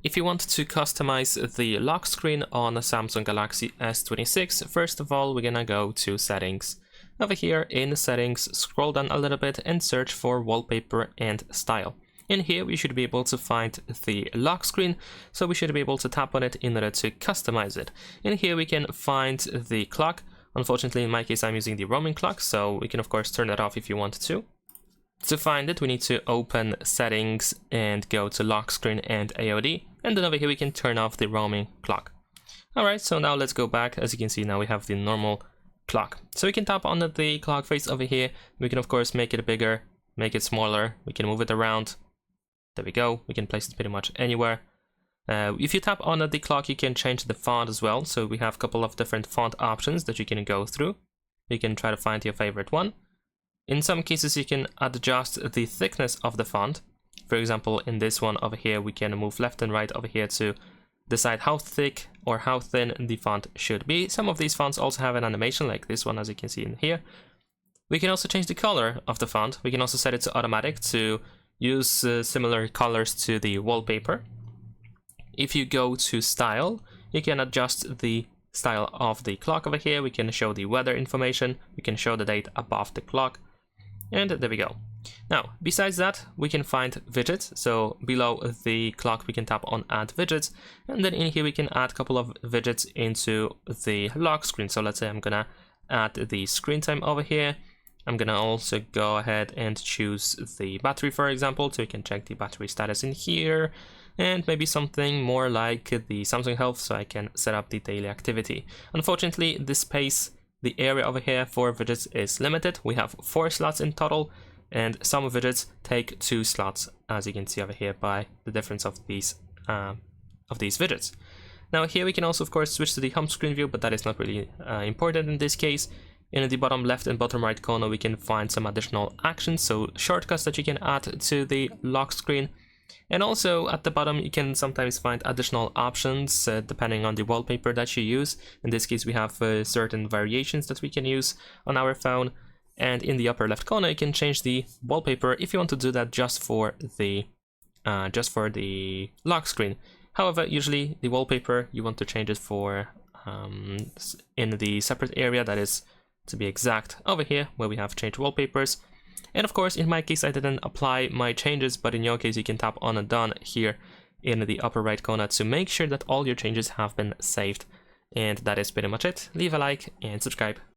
If you want to customize the lock screen on a Samsung Galaxy S26, first of all, we're gonna go to settings. Over here in settings, scroll down a little bit and search for wallpaper and style. In here, we should be able to find the lock screen, so we should be able to tap on it in order to customize it. In here, we can find the clock. Unfortunately, in my case, I'm using the roaming clock, so we can of course turn that off if you want to. To find it, we need to open settings and go to lock screen and AOD, and then over here we can turn off the roaming clock. Alright, so now let's go back. As you can see, now we have the normal clock. So we can tap on the clock face over here. We can of course make it bigger, make it smaller, we can move it around. There we go, we can place it pretty much anywhere. If you tap on the clock, you can change the font as well. So we have a couple of different font options that you can go through. You can try to find your favorite one. In some cases, you can adjust the thickness of the font. For example, in this one over here, we can move left and right over here to decide how thick or how thin the font should be. Some of these fonts also have an animation like this one, as you can see in here. We can also change the color of the font. We can also set it to automatic to use similar colors to the wallpaper. If you go to style, you can adjust the style of the clock over here. We can show the weather information. We can show the date above the clock. And there we go. Now, besides that, we can find widgets. So below the clock, we can tap on add widgets. And then in here, we can add a couple of widgets into the lock screen. So let's say I'm gonna add the screen time over here. I'm gonna also go ahead and choose the battery, for example, so you can check the battery status in here. And maybe something more like the Samsung Health, so I can set up the daily activity. Unfortunately, the space, the area over here for widgets is limited. We have 4 slots in total, and some widgets take 2 slots, as you can see over here by the difference of these widgets. Now here we can also of course switch to the home screen view, but that is not really important in this case. In the bottom left and bottom right corner, we can find some additional actions, so shortcuts that you can add to the lock screen. And also at the bottom, you can sometimes find additional options depending on the wallpaper that you use. In this case, we have certain variations that we can use on our phone. And in the upper left corner, you can change the wallpaper if you want to do that just for the lock screen. However, usually the wallpaper, you want to change it for in the separate area, that is, to be exact, over here where we have changed wallpapers. And of course, in my case, I didn't apply my changes, but in your case, you can tap on and done here in the upper right corner to make sure that all your changes have been saved. And that is pretty much it. Leave a like and subscribe.